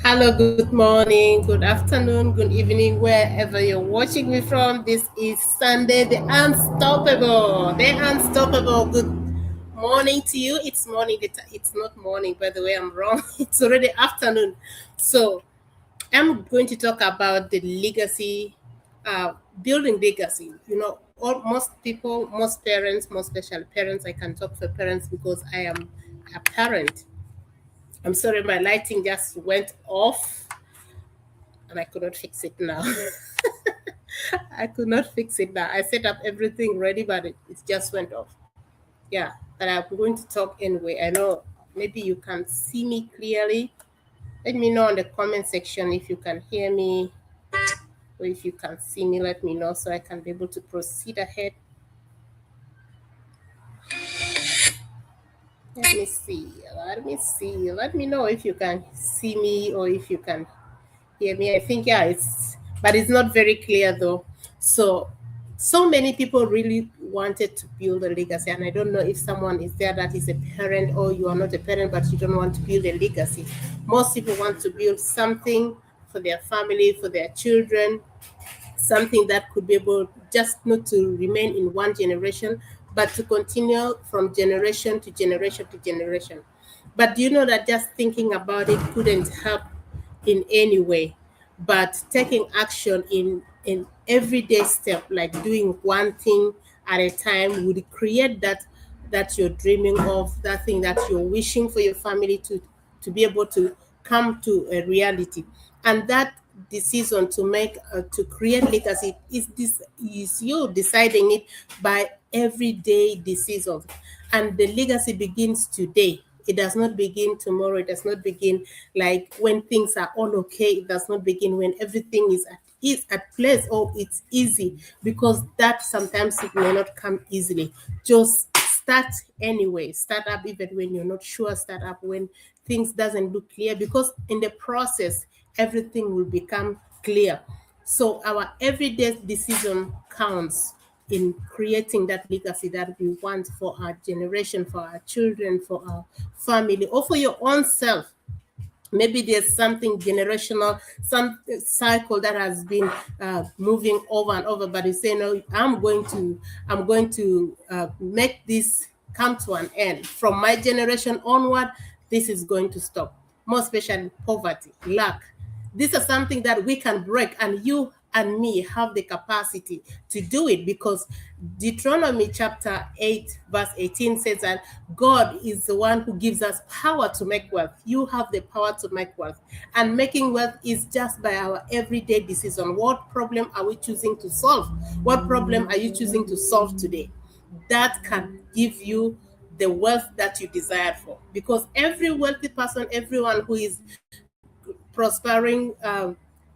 Hello, good morning, good afternoon, good evening, wherever you're watching me from. This is Sunday, the Unstoppable. The Unstoppable. Good morning to you. It's morning. It's not morning, by the way, I'm wrong. It's already afternoon. So, I'm going to talk about the legacy, building legacy. Most people, most parents, most special parents, I can talk for parents because I am a parent. I'm sorry, my lighting just went off and I could not fix it now. I could not fix it now. I set up everything ready, but it just went off. Yeah, but I'm going to talk anyway. I know maybe you can see me clearly. Let me know in the comment section if you can hear me or if you can see me. Let me know so I can be able to proceed ahead. Let me see. Let me see. Let me know if you can see me or if you can hear me. I think yeah, but it's not very clear though. So many people really wanted to build a legacy, and I don't know if someone is there that is a parent or you are not a parent but you don't want to build a legacy. Most people want to build something for their family, for their children, something that could be able just not to remain in one generation, but to continue from generation to generation to generation. But do you know that just thinking about it couldn't help in any way? But taking action in everyday step, like doing one thing at a time, would create that you're dreaming of, that thing that you're wishing for your family to be able to come to a reality. And that decision to make to create legacy is you deciding it by everyday decisions. And the legacy begins today. It does not begin tomorrow. It does not begin like when things are all okay. It does not begin when everything is at place or it's easy, because that sometimes it may not come easily. Just start anyway. Start up even when you're not sure. Start up when things doesn't look clear, because in the process everything will become clear. So our everyday decision counts in creating that legacy that we want for our generation, for our children, for our family, or for your own self. Maybe there's something generational, some cycle that has been moving over and over, but you say no, I'm going to make this come to an end. From my generation onward, this is going to stop. More especially poverty, lack. This is something that we can break, and you and me have the capacity to do it, because Deuteronomy chapter 8 verse 18 says that God is the one who gives us power to make wealth. You have the power to make wealth, and making wealth is just by our everyday decision. What problem are we choosing to solve? What problem are you choosing to solve today? That can give you the wealth that you desire for, because every wealthy person, everyone who is prospering,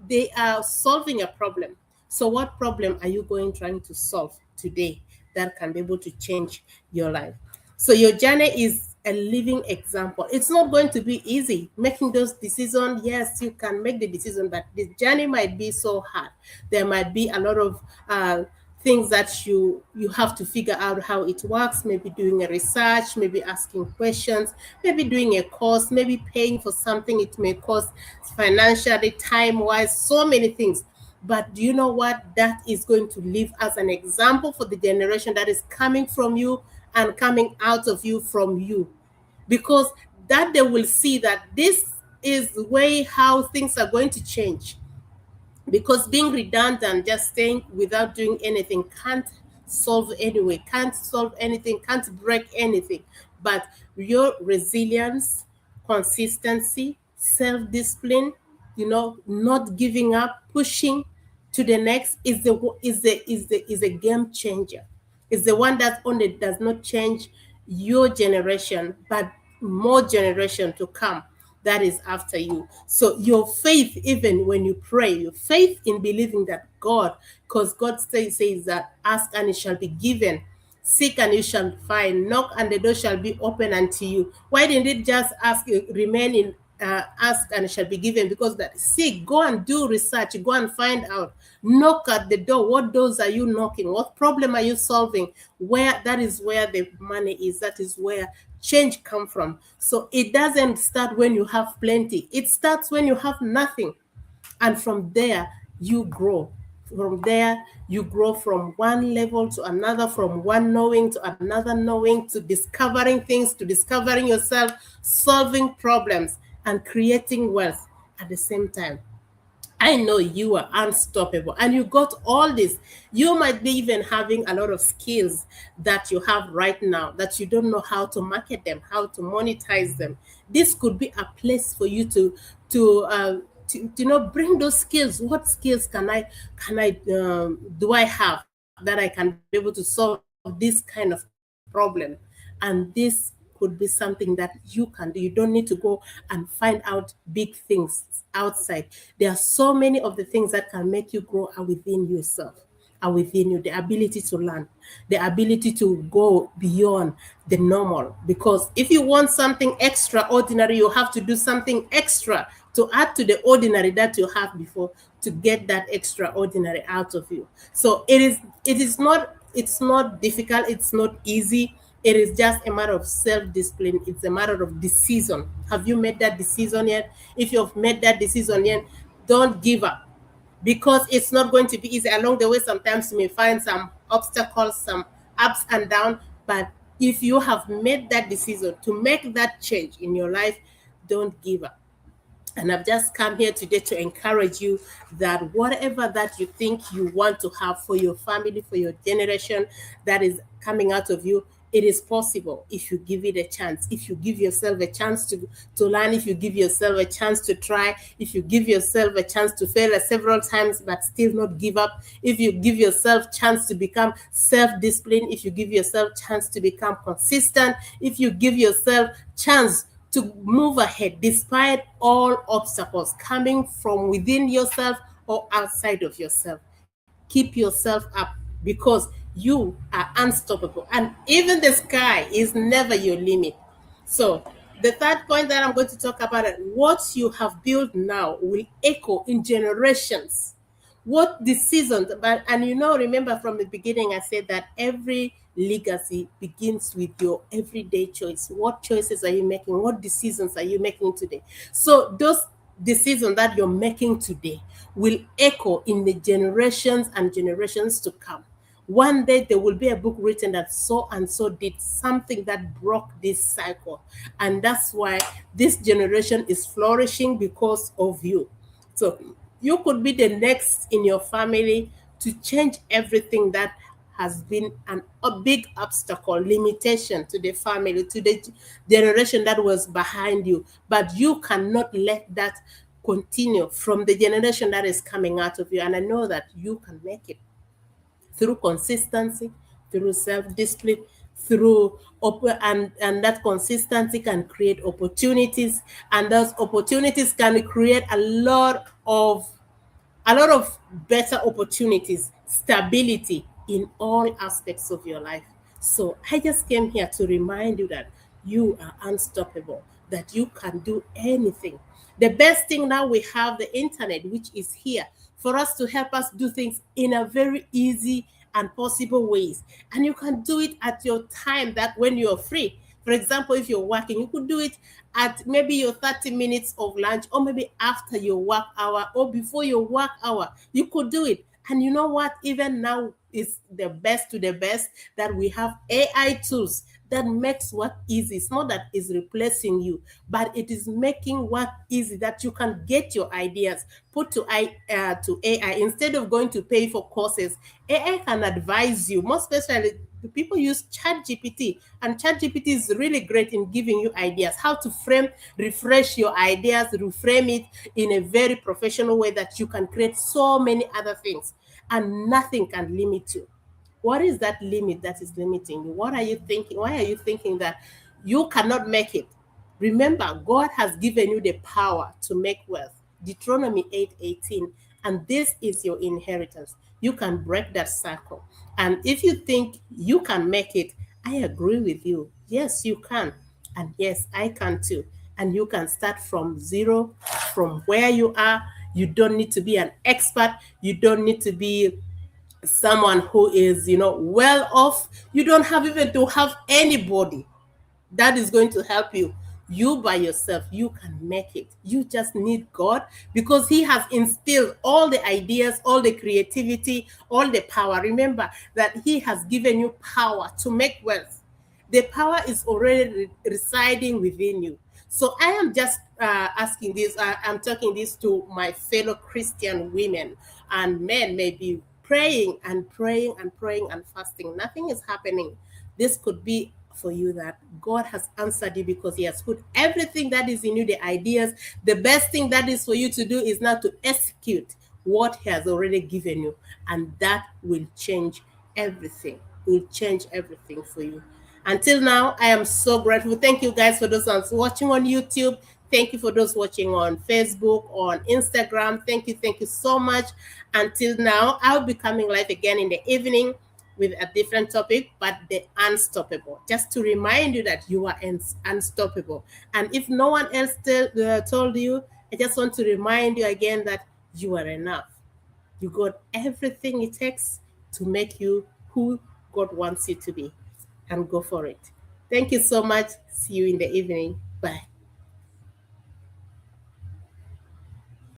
they are solving a problem. So what problem are you going trying to solve today that can be able to change your life? So your journey is a living example. It's not going to be easy making those decisions. Yes, you can make the decision, but the journey might be so hard. There might be a lot of things that you have to figure out how it works. Maybe doing a research, maybe asking questions, maybe doing a course, maybe paying for something it may cost financially, time wise, so many things. But do you know what? That is going to live as an example for the generation that is coming from you and coming out of you from you, because that they will see that this is the way how things are going to change. Because being redundant, just staying without doing anything, can't solve anyway, can't solve anything, can't break anything. But your resilience, consistency, self-discipline, not giving up, pushing to the next is a game changer. Is the one that only does not change your generation, but more generation to come that is after you. So your faith, even when you pray, your faith in believing that God, because God says that ask and it shall be given, seek and you shall find, knock and the door shall be open unto you. Why didn't it just ask, remain in ask and it shall be given? Because that seek, go and do research, go and find out, knock at the door. What doors are you knocking? What problem are you solving? Where that is where the money is, that is where change come from. So it doesn't start when you have plenty. It starts when you have nothing. And from there, you grow. From there, you grow from one level to another, from one knowing to another knowing, to discovering things, to discovering yourself, solving problems, and creating wealth at the same time. I know you are unstoppable and you got all this. You might be even having a lot of skills that you have right now that you don't know how to market them, how to monetize them. This could be a place for you to bring those skills. What skills do I have that I can be able to solve this kind of problem? And this could be something that you can do. You don't need to go and find out big things outside. There are so many of the things that can make you grow are within yourself, are within you. The ability to learn, the ability to go beyond the normal. Because if you want something extraordinary, you have to do something extra to add to the ordinary that you have before to get that extraordinary out of you. So it's not difficult, it's not easy. It is just a matter of self-discipline. It's a matter of decision. Have you made that decision yet? If you've made that decision yet, don't give up, because it's not going to be easy. Along the way, sometimes you may find some obstacles, some ups and downs. But if you have made that decision to make that change in your life, don't give up. And I've just come here today to encourage you that whatever that you think you want to have for your family, for your generation that is coming out of you, it is possible if you give it a chance. If you give yourself a chance to learn, if you give yourself a chance to try, if you give yourself a chance to fail several times but still not give up, if you give yourself chance to become self-disciplined, if you give yourself chance to become consistent, if you give yourself chance to move ahead despite all obstacles coming from within yourself or outside of yourself. Keep yourself up, because you are unstoppable. And even the sky is never your limit. So, the third point that I'm going to talk about is what you have built now will echo in generations. What decisions, but and remember from the beginning, I said that every legacy begins with your everyday choice. What choices are you making? What decisions are you making today? So those decisions that you're making today will echo in the generations and generations to come. One day there will be a book written that so and so did something that broke this cycle. And that's why this generation is flourishing because of you. So you could be the next in your family to change everything that has been a big obstacle, limitation to the family, to the generation that was behind you. But you cannot let that continue from the generation that is coming out of you. And I know that you can make it through consistency, through self-discipline, and that consistency can create opportunities, and those opportunities can create a lot of better opportunities, stability in all aspects of your life. So I just came here to remind you that you are unstoppable, that you can do anything. The best thing now, we have the internet, which is here for us to help us do things in a very easy and possible ways. And you can do it at your time, that when you're free. For example, if you're working, you could do it at maybe your 30 minutes of lunch, or maybe after your work hour, or before your work hour. You could do it. And you know what? Even now is the best to the best that we have AI tools that makes work easy. It's not that it's replacing you, but it is making work easy, that you can get your ideas put to AI instead of going to pay for courses. AI can advise you, most especially the people use ChatGPT, and ChatGPT is really great in giving you ideas how to refresh your ideas, reframe it in a very professional way that you can create so many other things, and nothing can limit you. What is that limit that is limiting you? What are you thinking? Why are you thinking that you cannot make it? Remember, God has given you the power to make wealth. Deuteronomy 8:18. And this is your inheritance. You can break that cycle. And if you think you can make it, I agree with you. Yes, you can. And yes, I can too. And you can start from zero, from where you are. You don't need to be an expert. You don't need to be someone who is well off. You don't have even to have anybody. that is going to help you. You by yourself, you can make it. You just need God, because He has instilled all the ideas, all the creativity, all the power. Remember that He has given you power to make wealth. The power is already residing within you. So I am just asking this, I'm talking this to my fellow Christian women and men, maybe praying and praying and praying and fasting. Nothing is happening. This could be for you that God has answered you, because He has put everything that is in you, the ideas. The best thing that is for you to do is now to execute what He has already given you, and that will change everything. Will change everything for you. Until now, I am so grateful. Thank you guys for those ones watching on YouTube. Thank you for those watching on Facebook, on Instagram. Thank you so much. Until now, I'll be coming live again in the evening with a different topic, but the unstoppable. Just to remind you that you are unstoppable. And if no one else told you, I just want to remind you again that you are enough. You got everything it takes to make you who God wants you to be, and go for it. Thank you so much. See you in the evening. Bye.